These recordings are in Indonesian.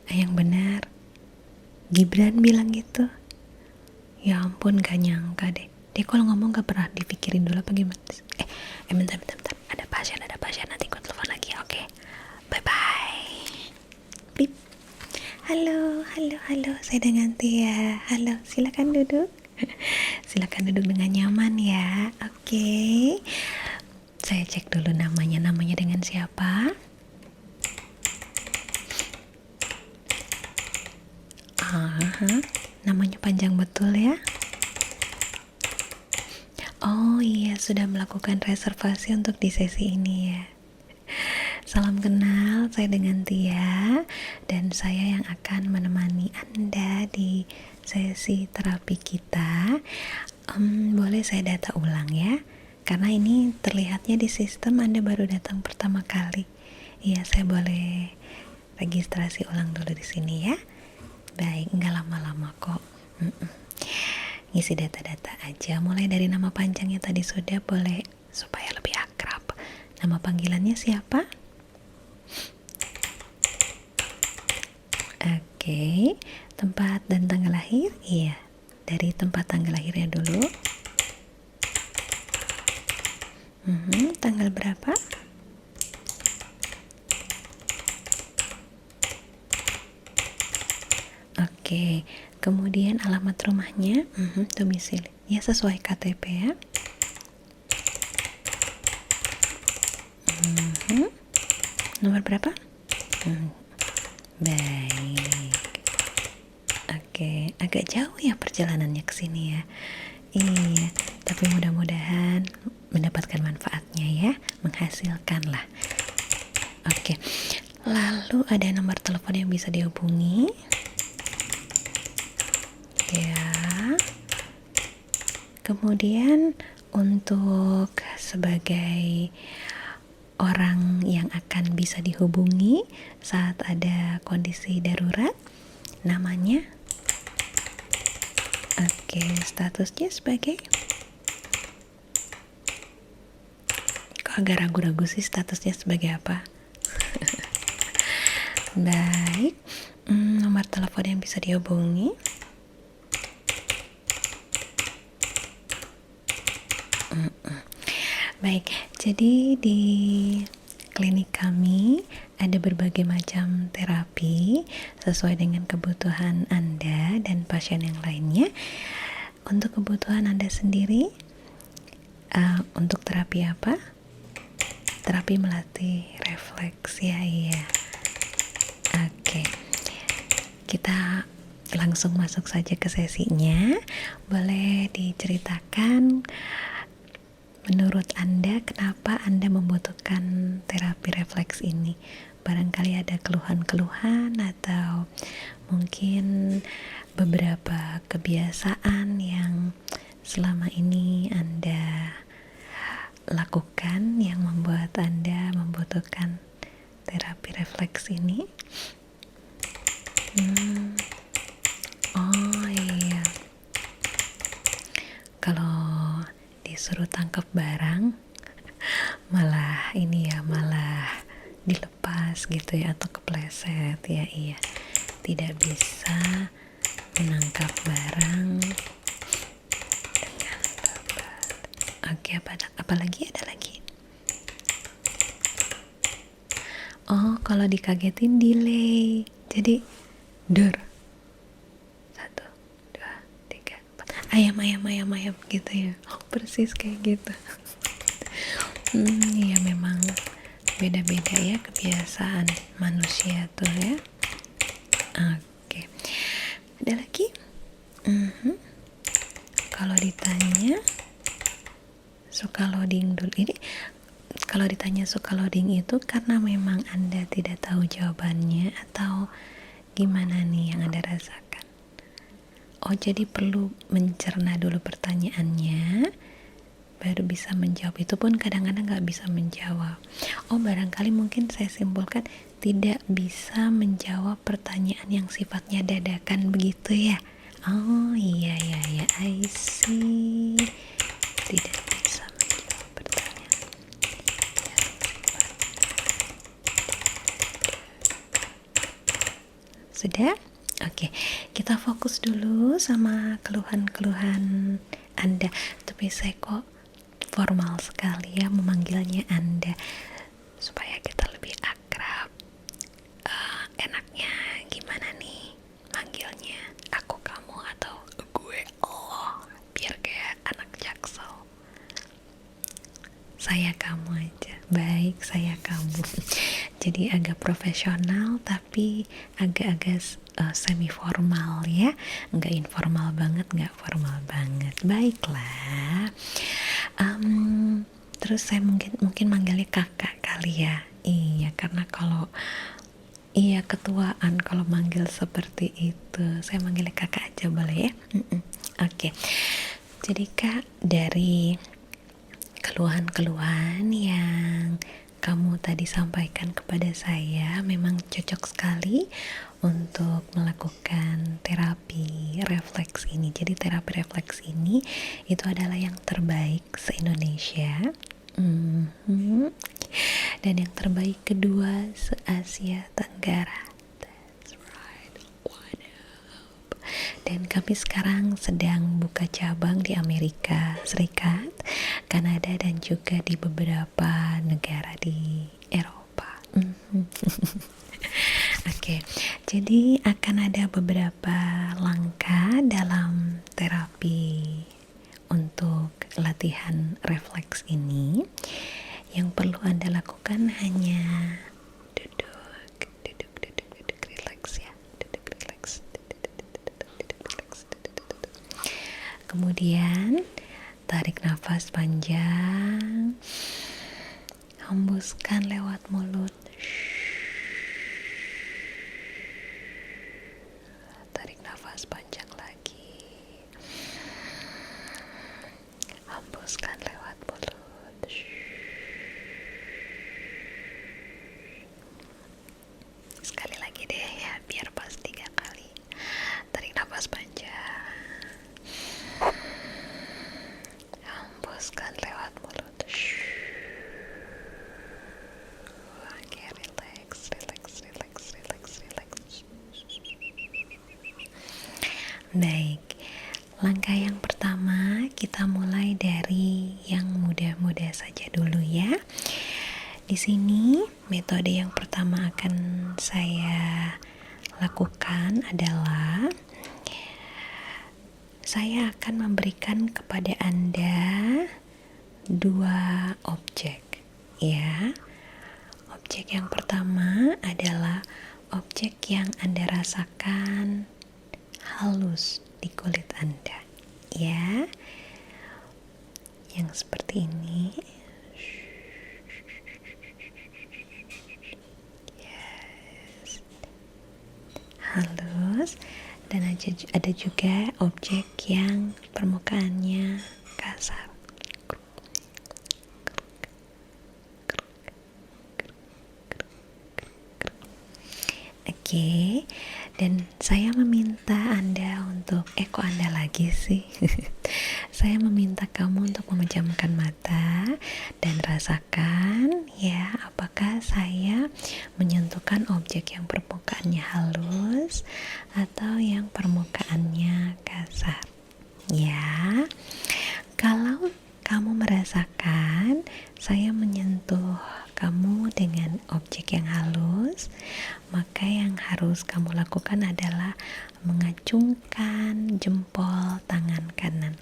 Yang benar, Gibran bilang gitu. Ya ampun, gak nyangka deh. Dia kalau ngomong gak pernah dipikirin dulu apa gimana. Bentar. Ada pasien, nanti gue telepon lagi, oke? Bye bye. Bip. Halo, saya dengan Tia. Halo, silakan duduk. Silakan duduk dengan nyaman ya. Oke. Saya cek dulu namanya dengan siapa? Namanya panjang betul ya. Oh iya, sudah melakukan reservasi untuk di sesi ini ya. Salam kenal, saya dengan Tia, dan saya yang akan menemani Anda di sesi terapi kita. Boleh saya data ulang ya, karena ini terlihatnya di sistem Anda baru datang pertama kali. Iya, saya boleh registrasi ulang dulu di sini ya. Baik, nggak lama-lama kok. Ngisi data-data aja, mulai dari nama panjangnya tadi sudah, boleh supaya lebih akrab. Nama panggilannya siapa? Oke, tempat dan tanggal lahir? Iya, dari tempat tanggal lahirnya dulu. Tanggal berapa? Oke, kemudian alamat rumahnya, domisili. Ya, sesuai KTP ya. Nomor berapa? Baik. Oke, agak jauh ya perjalanannya ke sini ya. Iya, tapi mudah-mudahan mendapatkan manfaatnya ya, menghasilkan lah. Oke, lalu ada nomor telepon yang bisa dihubungi ya. Kemudian untuk sebagai orang yang akan bisa dihubungi saat ada kondisi darurat, namanya. Oke, statusnya sebagai, kok agak ragu-ragu sih statusnya sebagai apa? Baik, nomor telepon yang bisa dihubungi. Baik, jadi di klinik kami ada berbagai macam terapi sesuai dengan kebutuhan Anda dan pasien yang lainnya. Untuk kebutuhan Anda sendiri, untuk terapi apa? Terapi melatih refleks ya, iya. Oke, kita langsung masuk saja ke sesinya. Boleh diceritakan menurut Anda kenapa Anda membutuhkan terapi refleks ini? Barangkali ada keluhan-keluhan atau mungkin beberapa kebiasaan yang selama ini Anda lakukan yang membuat Anda membutuhkan terapi refleks ini. Oh iya, kalau disuruh tangkap barang malah dilepas gitu ya, atau kepleset ya. Iya, tidak bisa menangkap barang dengan tepat. Oke, apalagi ada lagi? Oh, kalau dikagetin delay, jadi dor 1, 2, 3, 4, ayam gitu ya. Oh, persis kayak gitu. Ya memang beda-beda ya kebiasaan manusia tuh ya. Oke, ada lagi? Kalau ditanya suka loading dulu, ini kalau ditanya suka loading itu karena memang Anda tidak tahu jawabannya atau gimana nih yang Anda rasakan? Oh, jadi perlu mencerna dulu pertanyaannya baru bisa menjawab. Itu pun kadang-kadang gak bisa menjawab. Oh, barangkali mungkin saya simpulkan tidak bisa menjawab pertanyaan yang sifatnya dadakan begitu ya. Oh iya, I see. Tidak bisa menjawab pertanyaan Sudah? Oke, kita fokus dulu sama keluhan-keluhan Anda. Tapi saya kok formal sekali ya memanggilnya Anda, supaya kita lebih akrab. Enaknya gimana nih manggilnya? Aku, kamu, atau gue, Allah, biar kayak anak jaksel. Saya, kamu aja. Baik, saya, kamu. Jadi agak profesional tapi agak-agak semi formal ya, nggak informal banget, nggak formal banget. Baiklah. Terus saya mungkin manggilnya kakak kali ya. Iya, karena kalau ketuaan kalau manggil seperti itu. Saya manggilnya kakak aja boleh ya? Oke. Jadi Kak, dari keluhan-keluhan yang kamu tadi sampaikan kepada saya memang cocok sekali untuk melakukan terapi refleks ini. Jadi terapi refleks ini itu adalah yang terbaik se-Indonesia. Dan yang terbaik kedua se-Asia Tenggara. That's right. What up? Dan kami sekarang sedang buka cabang di Amerika Serikat, Kanada, dan juga di beberapa negara di Eropa. Oke, jadi akan ada beberapa langkah dalam terapi untuk latihan refleks ini. Yang perlu Anda lakukan hanya duduk, relax ya, relax. Kemudian tarik nafas panjang, hembuskan lewat mulut. Tarik nafas panjang lagi, hembuskan lewat mulut. Sekali lagi deh ya, biar pas 3 kali. Tarik nafas panjang, hembuskan lewat mulut. Oke, relax. Baik, langkah yang pertama kita mulai dari yang mudah-mudah saja dulu ya. Di sini metode yang pertama akan saya lakukan adalah saya akan memberikan kepada Anda 2 objek ya. Objek yang pertama adalah objek yang Anda rasakan halus di kulit Anda ya, yang seperti ini. Yes. Halus. Dan ada juga objek yang permukaannya kasar. Oke, dan saya meminta Anda untuk kok Anda lagi sih? Saya meminta kamu untuk memejamkan mata dan rasakan ya, apakah saya menyentuhkan objek yang permukaannya halus atau yang permukaannya kasar. Ya, kalau kamu merasakan saya menyentuh kamu dengan objek yang halus, maka yang harus kamu lakukan adalah mengacungkan jempol tangan kanan.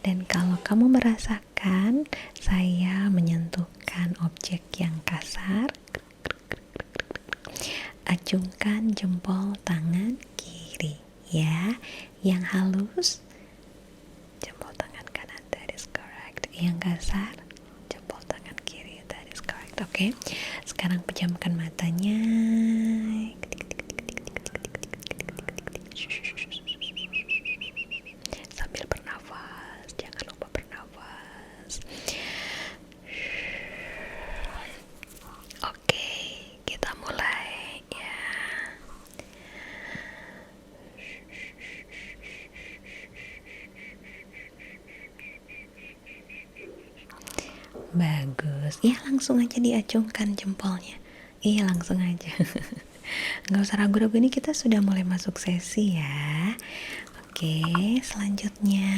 Dan kalau kamu merasakan saya menyentuhkan objek yang kasar, acungkan jempol tangan kiri ya. Yang halus jempol tangan kanan, that is correct. Yang kasar jempol tangan kiri, that is correct. Oke, sekarang pejamkan matanya sambil bernafas, jangan lupa bernafas. Oke, kita mulai ya. Bagus. Ya, langsung aja diacungkan jempolnya. Iya, langsung aja. Nggak usah ragu-ragu, ini kita sudah mulai masuk sesi ya. Oke, selanjutnya.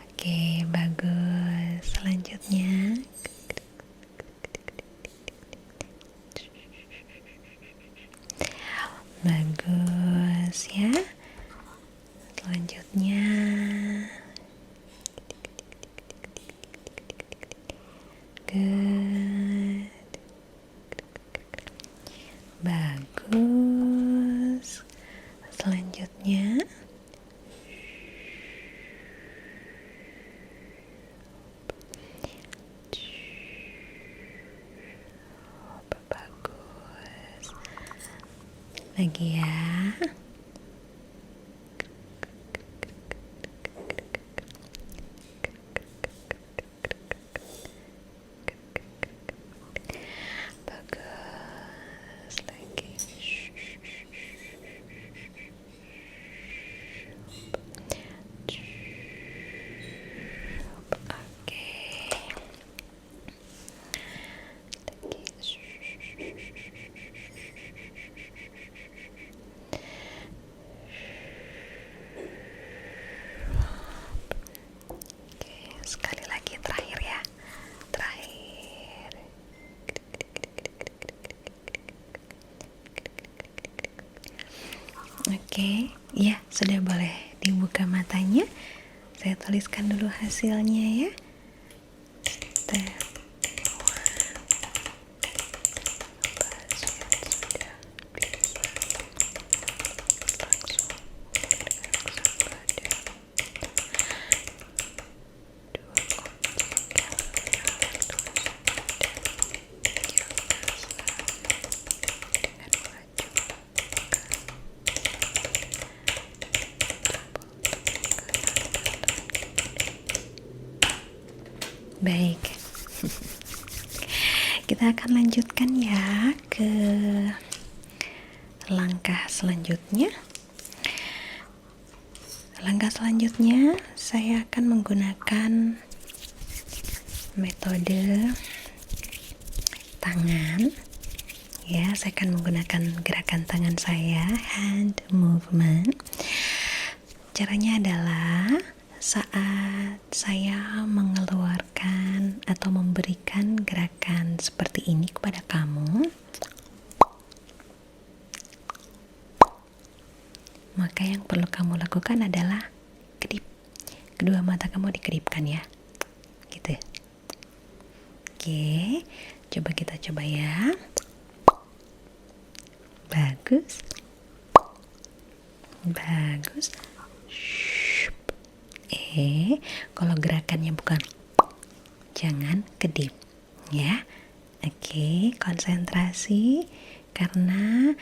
Oke, bagus. Selanjutnya. Bagus ya. Selanjutnya. Good. Bagus. Selanjutnya. Bagus. Lagi ya. Bagus lagi. Oke. Sekali lagi, terakhir ya. Terakhir. Oke, ya sudah boleh dibuka matanya. Saya tuliskan dulu hasilnya ya. Baik, kita akan lanjutkan ya ke langkah selanjutnya. Langkah selanjutnya saya akan menggunakan metode tangan ya. Saya akan menggunakan gerakan tangan saya, hand movement. Caranya adalah saat saya mengeluarkan atau memberikan gerakan seperti ini kepada kamu, maka yang perlu kamu lakukan adalah kedip. Kedua mata kamu dikedipkan ya, gitu. Oke, coba kita coba ya. Bagus. Kalau gerakannya bukan, jangan kedip ya. Oke, konsentrasi, karena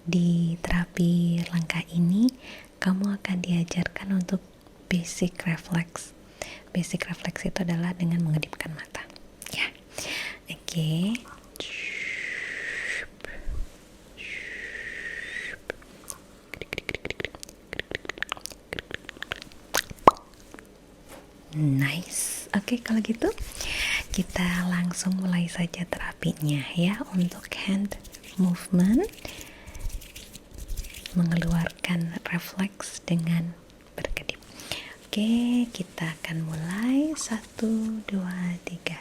di terapi langkah ini kamu akan diajarkan untuk basic reflex. Basic reflex itu adalah dengan mengedipkan mata ya. Oke. Nice. Oke, kalau gitu kita langsung mulai saja terapinya ya. Untuk hand movement, mengeluarkan refleks dengan berkedip. Oke, kita akan mulai. 1, 2, 3.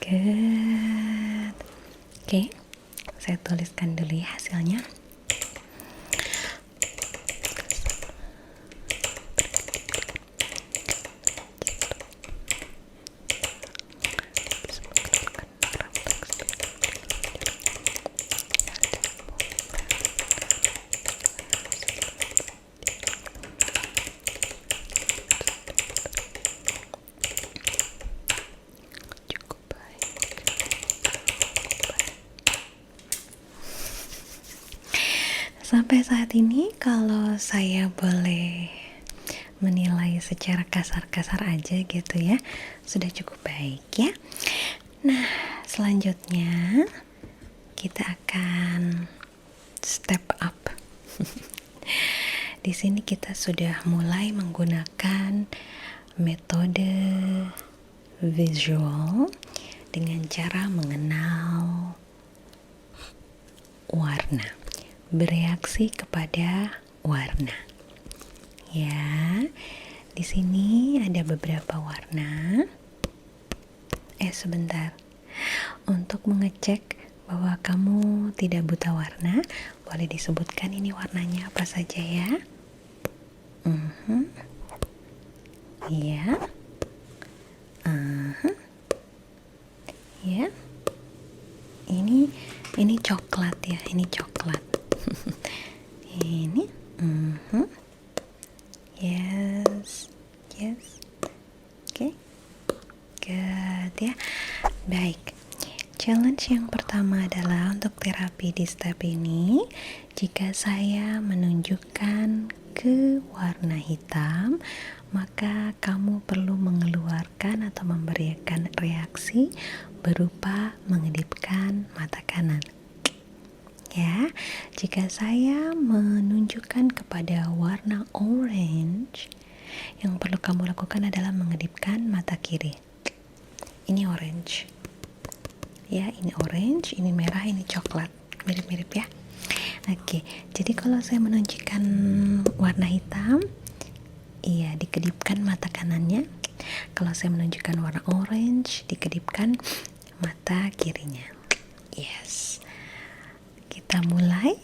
Good. Oke, saya tuliskan dulu ya hasilnya. Sampai saat ini kalau saya boleh menilai secara kasar-kasar aja gitu ya, sudah cukup baik ya. Nah, selanjutnya kita akan step up. Di sini kita sudah mulai menggunakan metode visual dengan cara mengenal warna, bereaksi kepada warna. Ya, di sini ada beberapa warna. Sebentar. Untuk mengecek bahwa kamu tidak buta warna, boleh disebutkan ini warnanya apa saja ya? Ya. Ya. Ini coklat ya, ini coklat. Ini. Yes. Oke. Good ya. Baik. Challenge yang pertama adalah untuk terapi di step ini. Jika saya menunjukkan ke warna hitam, maka kamu perlu mengeluarkan atau memberikan reaksi berupa mengedipkan mata kanan. Ya, jika saya menunjukkan kepada warna orange, yang perlu kamu lakukan adalah mengedipkan mata kiri. Ini orange. Ya, ini orange, ini merah, ini coklat. Mirip-mirip ya. Oke, jadi kalau saya menunjukkan warna hitam, iya, dikedipkan mata kanannya. Kalau saya menunjukkan warna orange, dikedipkan mata kirinya. Yes. Kita mulai.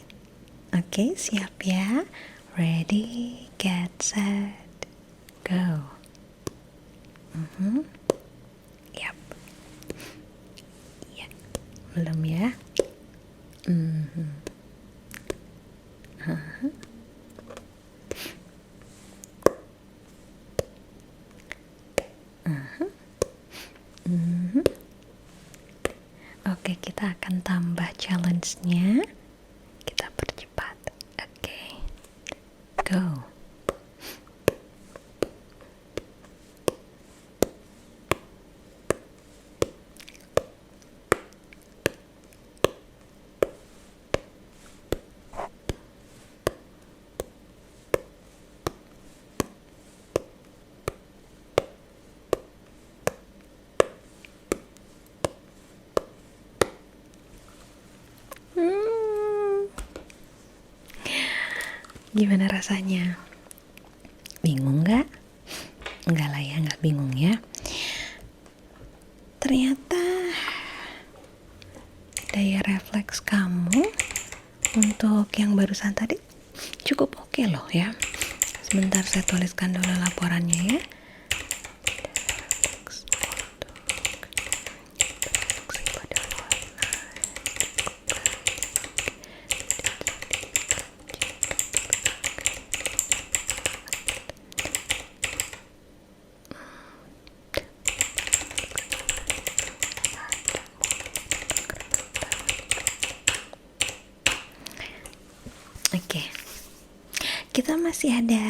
Oke, siap ya. Ready, get, set, go. Yap. Ya. Belum ya? Oke, kita akan tambah challenge-nya. Kita percepat. Oke. Go. Gimana rasanya? Bingung nggak? Enggak lah ya, nggak bingung ya. Ternyata daya refleks kamu untuk yang barusan tadi cukup oke loh ya. Sebentar saya tuliskan dulu laporannya ya. Oke, kita masih ada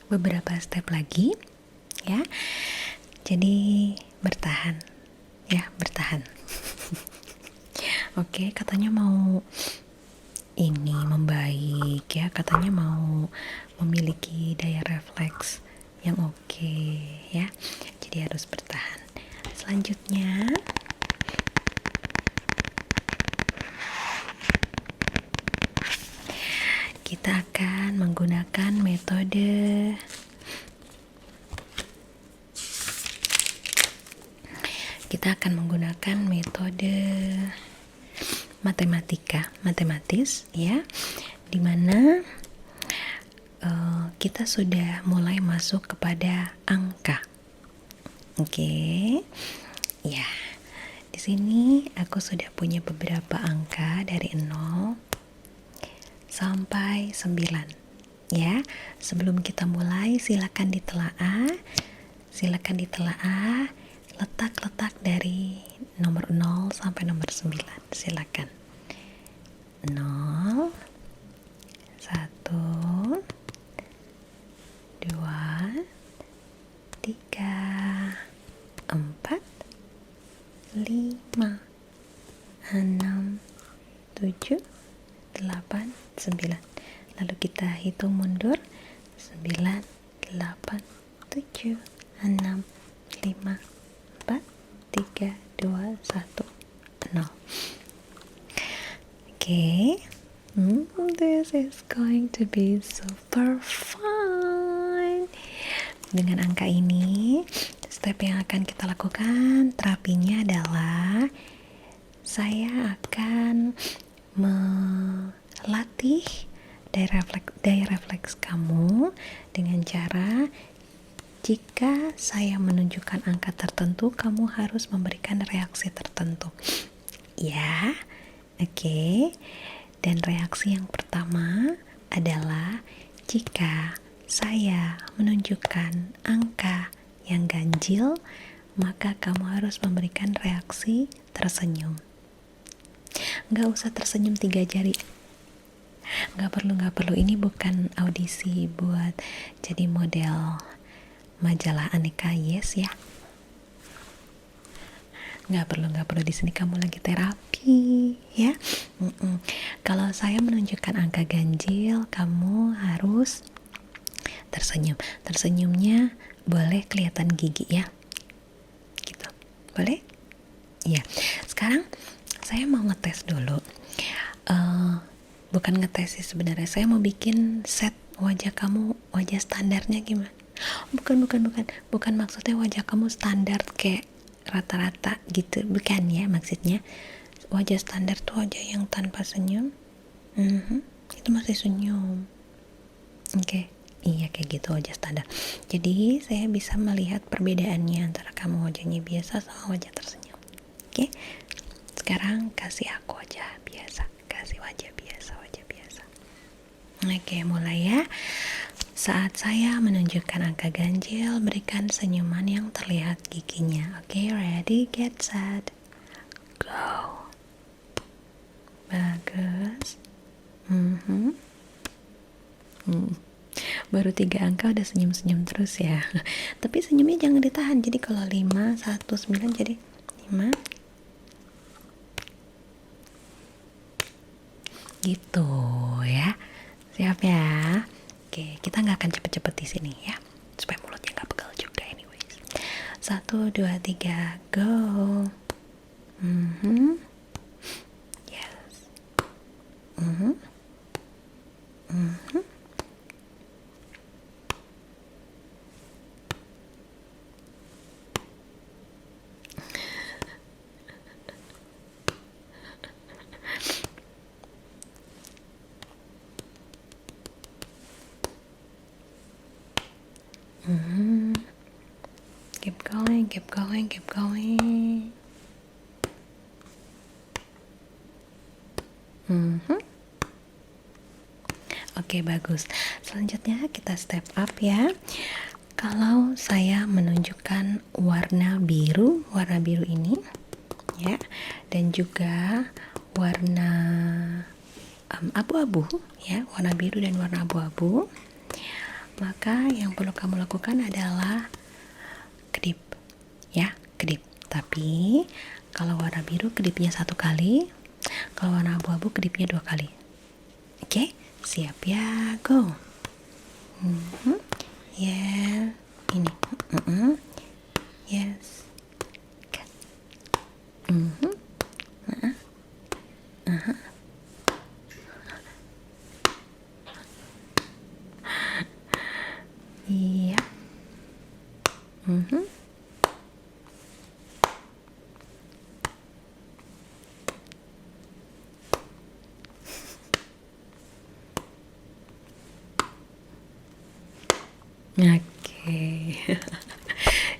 beberapa step lagi ya, jadi bertahan ya, bertahan. Oke, katanya mau ini membaik ya, katanya mau memiliki daya refleks yang oke ya, jadi harus bertahan. Selanjutnya kita akan menggunakan metode kita akan menggunakan metode matematis ya, dimana kita sudah mulai masuk kepada angka. Oke. Ya. Di sini aku sudah punya beberapa angka dari 0 sampai 9. Ya. Sebelum kita mulai silakan ditelaah letak-letak dari nomor 0 sampai nomor 9. Silakan. 0 1 2 3 4 5 6 7 8 9. Lalu kita hitung mundur. 9 8 7 6 5 4 3 2 1 0. Okay. This is going to be super fun. Dengan angka ini, step yang akan kita lakukan, terapinya adalah saya akan melatih daya refleks kamu dengan cara jika saya menunjukkan angka tertentu, kamu harus memberikan reaksi tertentu. Ya, oke. Dan reaksi yang pertama adalah jika saya menunjukkan angka yang ganjil, maka kamu harus memberikan reaksi tersenyum. Nggak usah tersenyum 3 jari. Nggak perlu. Ini bukan audisi buat jadi model majalah Aneka Yes ya. Nggak perlu. Di sini kamu lagi terapi ya. Kalau saya menunjukkan angka ganjil, kamu harus tersenyum. Tersenyumnya boleh kelihatan gigi ya. Gitu. Boleh? Iya. Sekarang saya mau ngetes dulu. Bukan ngetes sih sebenarnya. Saya mau bikin set wajah kamu, wajah standarnya gimana? Bukan maksudnya wajah kamu standar kayak rata-rata gitu, bukan ya maksudnya. Wajah standar tuh wajah yang tanpa senyum. Itu masih senyum. Oke. Iya kayak gitu wajah standar. Jadi saya bisa melihat perbedaannya antara kamu wajahnya biasa sama wajah tersenyum. Oke. Sekarang kasih aku wajah biasa. Kasih wajah biasa. Oke, mulai ya. Saat saya menunjukkan angka ganjil, berikan senyuman yang terlihat giginya. Oke, ready, get set, go. Bagus. Baru 3 angka udah senyum-senyum terus ya. Tapi senyumnya jangan ditahan. Jadi kalau 5, 1, 9 jadi 5. Gitu ya. Siap ya. Oke, kita nggak akan cepet-cepet di sini ya. Supaya mulutnya nggak pegal juga anyways. 1, 2, 3, go. Yes. Keep going. Oke, bagus. Selanjutnya kita step up ya. Kalau saya menunjukkan warna biru ini ya, dan juga warna abu-abu ya, warna biru dan warna abu-abu, maka yang perlu kamu lakukan adalah kedip ya, kedip. Tapi kalau warna biru kedipnya 1 kali, kalau warna abu-abu kedipnya 2 kali. Oke, siap ya, go. Ya, ini. Yes. Iya.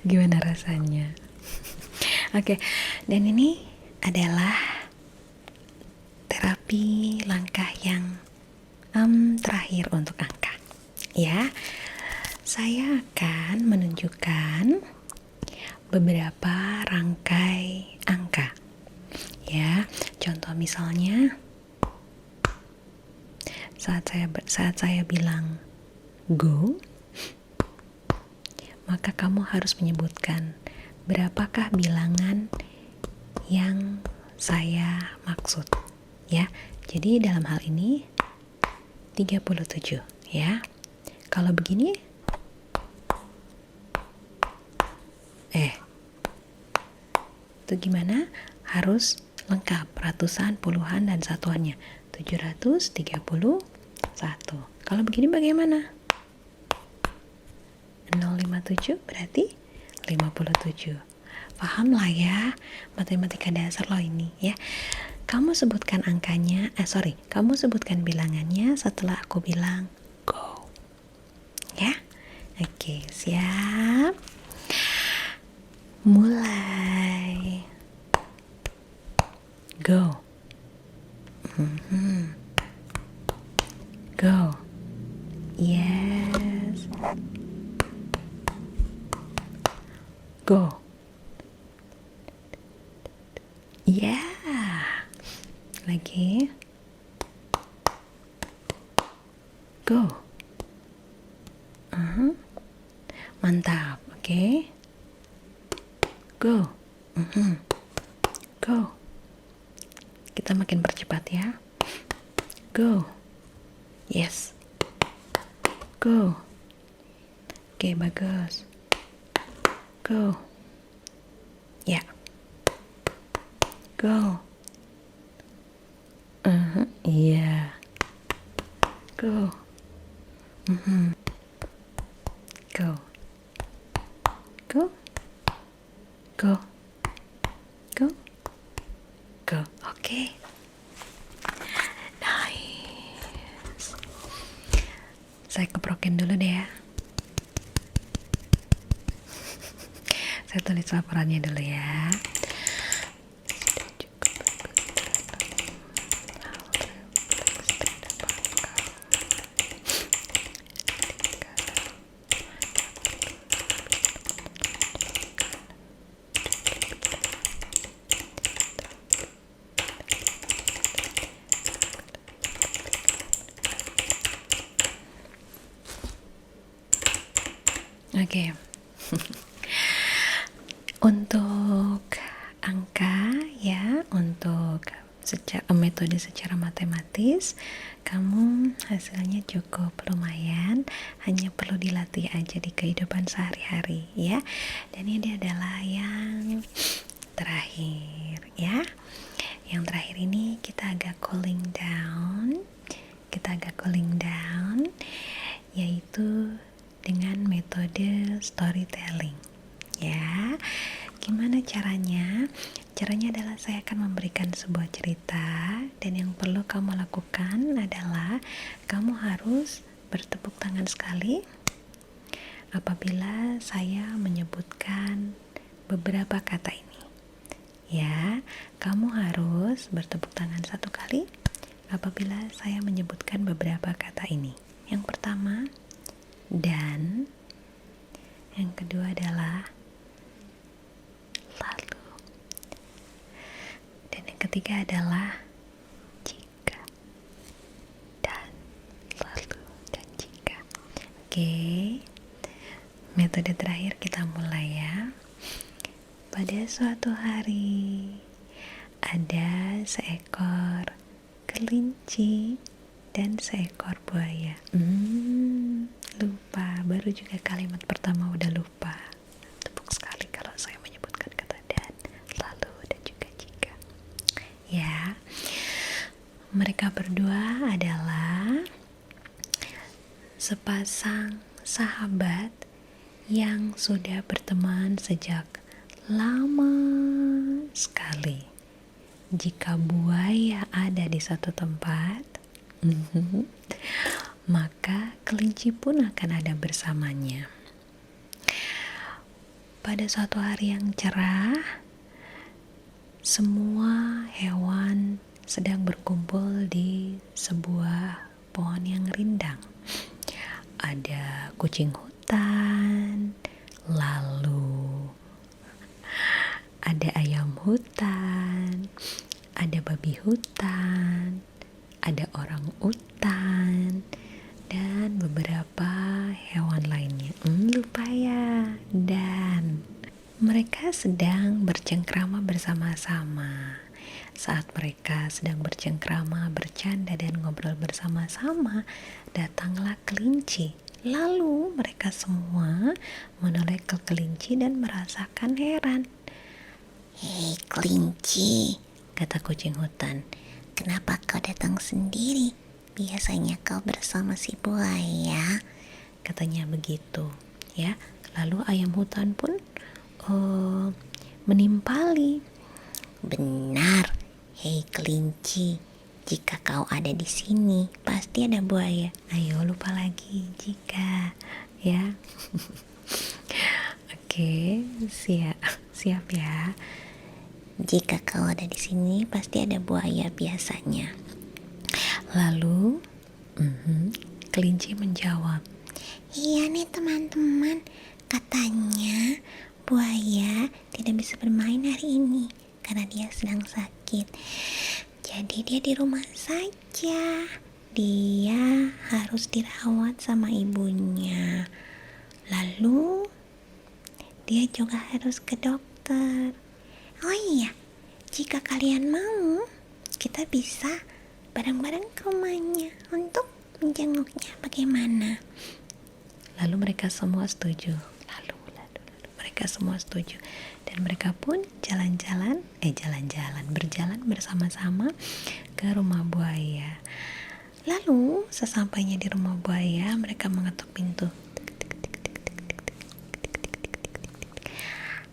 Gimana rasanya? Oke, dan ini adalah terapi langkah yang terakhir untuk angka. Ya, saya akan menunjukkan beberapa rangkai angka. Ya, contoh misalnya saat saya bilang go, maka kamu harus menyebutkan berapakah bilangan yang saya maksud. Ya, jadi dalam hal ini 37 ya. Kalau begini itu gimana? Harus lengkap, ratusan, puluhan, dan satuannya. 731. Kalau begini bagaimana? 057 berarti 57. Paham lah ya, matematika dasar loh ini ya. Kamu sebutkan angkanya, kamu sebutkan bilangannya setelah aku bilang go. Ya, oke, siap. Mulai. Go. Go. Yes. Go. Yeah. Lagi. Go. Mantap, oke. Go. Go. Kita makin percepat ya. Go. Yes. Go. Oke, bagus. Go. Ya. Go. Iya. Go. Go. Go. Go. Go. Go. Oke. Nice. Saya keprokin dulu deh ya. Saya tulis laporannya dulu ya. Oke. Untuk angka ya, untuk metode secara matematis, kamu hasilnya cukup lumayan, hanya perlu dilatih aja di kehidupan sehari-hari ya. Dan ini adalah yang terakhir ya. Yang terakhir ini kita agak cooling down, yaitu dengan metode storytelling ya. Gimana caranya? Caranya adalah saya akan memberikan sebuah cerita, dan yang perlu kamu lakukan adalah kamu harus bertepuk tangan sekali apabila saya menyebutkan beberapa kata ini ya. Kamu harus bertepuk tangan satu kali apabila saya menyebutkan beberapa kata ini. Yang pertama, dan. Yang kedua adalah lalu. Dan yang ketiga adalah jika. Dan lalu dan jika. Oke. Metode terakhir kita mulai ya. Pada suatu hari ada seekor kelinci dan seekor buaya. Lupa, baru juga kalimat pertama udah lupa. Tepuk sekali kalau saya menyebutkan kata dan, lalu, dan juga jika. Ya, mereka berdua adalah sepasang sahabat yang sudah berteman sejak lama sekali. Jika buaya ada di satu tempat, maka kelinci pun akan ada bersamanya. Pada suatu hari yang cerah, semua hewan sedang berkumpul di sebuah pohon yang rindang. Ada kucing hutan, lalu ada ayam hutan, ada babi hutan, ada orang utan, dan beberapa hewan lainnya. Lupa ya. Dan mereka sedang bercengkrama bersama-sama. Saat mereka sedang bercengkrama, bercanda, dan ngobrol bersama-sama, datanglah kelinci. Lalu mereka semua menoleh ke kelinci dan merasakan heran. Hei kelinci, kata kucing hutan, kenapa kau datang sendiri? Biasanya kau bersama si buaya. Katanya begitu, ya. Lalu ayam hutan pun menimpali. Benar, hei kelinci, jika kau ada di sini, pasti ada buaya. Ayo lupa lagi jika, ya. Oke, siap ya. Jika kau ada di sini, pasti ada buaya biasanya. Lalu, kelinci menjawab, Iya nih teman-teman, katanya buaya tidak bisa bermain hari ini karena dia sedang sakit. Jadi dia di rumah saja. Dia harus dirawat sama ibunya. Lalu dia juga harus ke dokter. Oh iya, jika kalian mau, kita bisa bareng-bareng ke rumahnya untuk menjenguknya. Bagaimana? lalu mereka semua setuju. Lalu mereka semua setuju. Dan mereka pun berjalan bersama-sama ke rumah buaya. Lalu sesampainya di rumah buaya, mereka mengetuk pintu.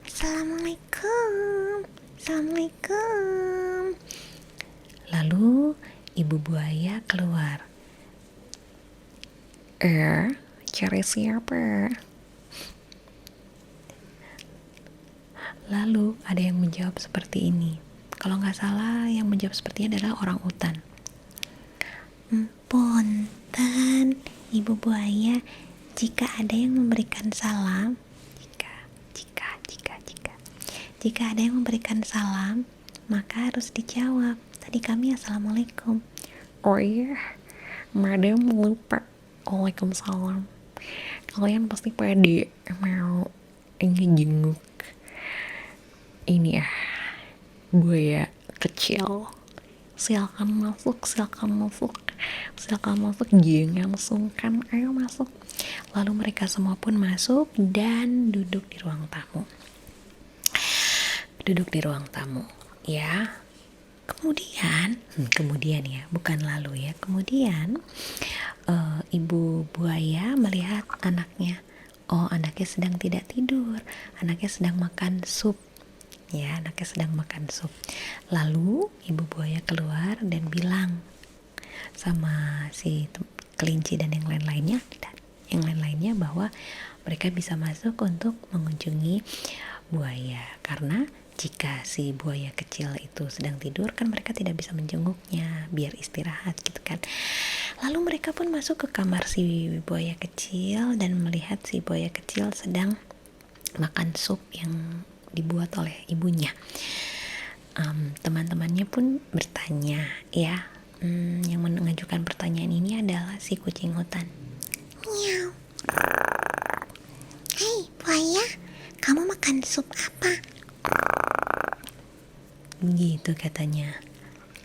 Assalamualaikum. Assalamualaikum. Lalu ibu buaya keluar. Cari siapa? Lalu ada yang menjawab seperti ini. Kalau nggak salah yang menjawab seperti ini adalah orang utan. Punten, ibu buaya, jika ada yang memberikan salam, jika ada yang memberikan salam, maka harus dijawab. Tadi kami assalamualaikum. Oh iya, madam lupa. Waalaikumsalam. Kalian pasti pede mau ngejenguk ini ya, buaya kecil. Silakan masuk, jangan sungkan, ayo masuk. Lalu mereka semua pun masuk dan duduk di ruang tamu. Ya. Kemudian ya, bukan lalu ya. Kemudian ibu buaya melihat anaknya. Oh, anaknya sedang tidak tidur, anaknya sedang makan sup. Ya, anaknya sedang makan sup. Lalu ibu buaya keluar dan bilang sama si kelinci dan yang lain-lainnya bahwa mereka bisa masuk untuk mengunjungi buaya, karena jika si buaya kecil itu sedang tidur kan mereka tidak bisa menjenguknya biar istirahat gitu kan. Lalu mereka pun masuk ke kamar si buaya kecil dan melihat si buaya kecil sedang makan sup yang dibuat oleh ibunya. Teman-temannya pun bertanya ya. Yang mengajukan pertanyaan ini adalah si kucing hutan. Miau. Hei buaya, kamu makan sup apa? Gitu katanya.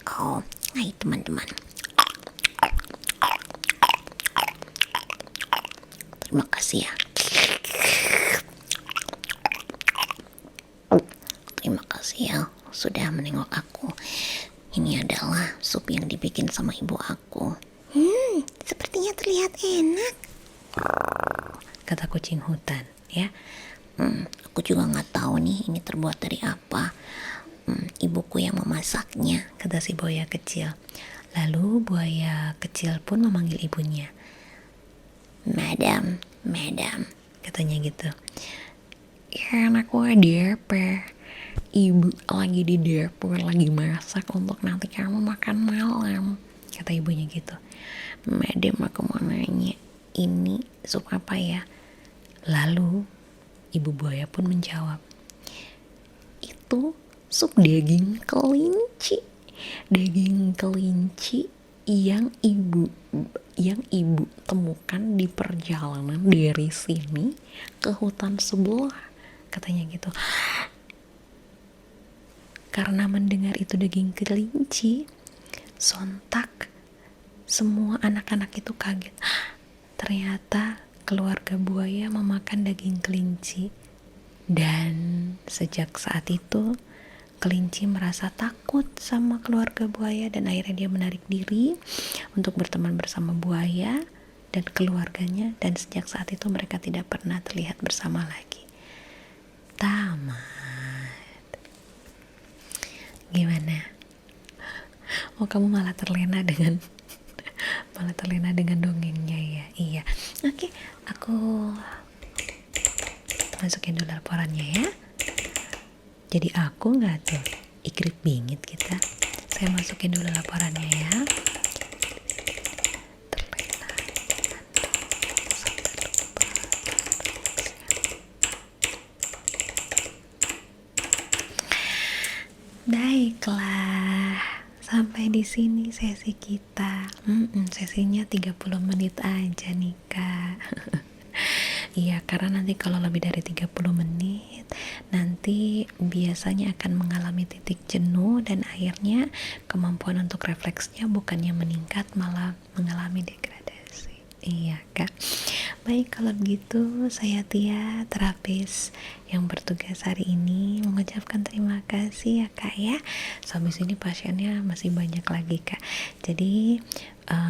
Oh, hai teman-teman. Terima kasih ya. Terima kasih ya sudah menengok aku. Ini adalah sup yang dibikin sama ibu aku. Sepertinya terlihat enak, Kata kucing hutan ya. Aku juga nggak tahu nih ini terbuat dari apa. Ibuku yang memasaknya, Kata si buaya kecil. Lalu buaya kecil pun memanggil ibunya. Madam, Katanya gitu. Ya anak gue DP, ibu lagi di dapur lagi masak untuk nanti kamu makan malam, kata ibunya gitu. Madam aku mau nanya, ini sup apa ya? Lalu ibu buaya pun menjawab, itu sup daging kelinci. Daging kelinci yang ibu temukan di perjalanan dari sini ke hutan sebelah, katanya gitu. Karena mendengar itu daging kelinci, sontak semua anak-anak itu kaget. Ternyata keluarga buaya memakan daging kelinci. Dan sejak saat itu kelinci merasa takut sama keluarga buaya dan akhirnya dia menarik diri untuk berteman bersama buaya dan keluarganya, dan sejak saat itu mereka tidak pernah terlihat bersama lagi. Tamat. Gimana? Oh, kamu malah terlena dengan dongengnya ya. Iya. Oke, aku masukin dulu laporannya ya. Jadi aku nggak tuh ikrit bingit kita. Saya masukin dulu laporannya ya. Baiklah, sampai di sini sesi kita. Sesinya 30 menit aja nih Kak. Iya, karena nanti kalau lebih dari 30 menit nanti biasanya akan mengalami titik jenuh dan akhirnya kemampuan untuk refleksnya bukannya meningkat malah mengalami degradasi. Iya Kak. Baik, kalau begitu saya Tia, terapis yang bertugas hari ini, mengucapkan terima kasih ya Kak ya. Sampai sini pasiennya masih banyak lagi Kak. Jadi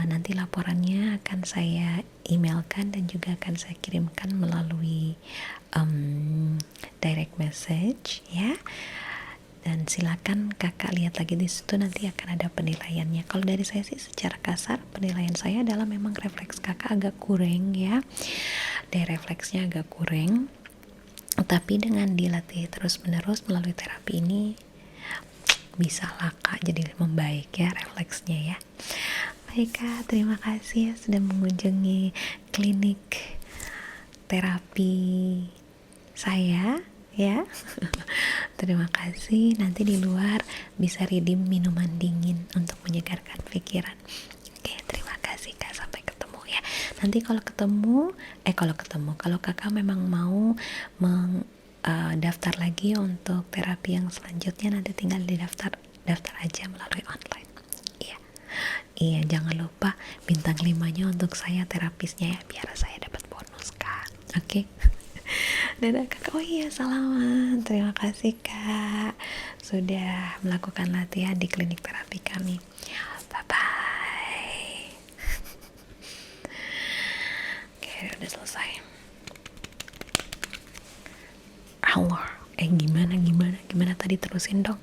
nanti laporannya akan saya emailkan dan juga akan saya kirimkan melalui direct message ya. Dan silakan kakak lihat lagi di situ, nanti akan ada penilaiannya. Kalau dari saya sih secara kasar penilaian saya adalah memang refleks kakak agak kurang ya, dari refleksnya agak kurang, tapi dengan dilatih terus menerus melalui terapi ini bisa lah kak jadi membaik ya refleksnya ya. Baik kak, terima kasih ya sudah mengunjungi klinik terapi saya ya. Terima kasih. Nanti di luar bisa redeem minuman dingin untuk menyegarkan pikiran. Oke, terima kasih Kak. Sampai ketemu ya. Nanti kalau kakak memang mau daftar lagi untuk terapi yang selanjutnya, nanti tinggal daftar aja melalui online. Iya, jangan lupa bintang 5-nya untuk saya terapisnya ya, biar saya dapat bonus Kak. Oke. Dadah kakak. Oh iya, salaman. Terima kasih kak sudah melakukan latihan di klinik terapi kami. Bye bye. Oke, udah selesai. Allah, gimana tadi, terusin dong.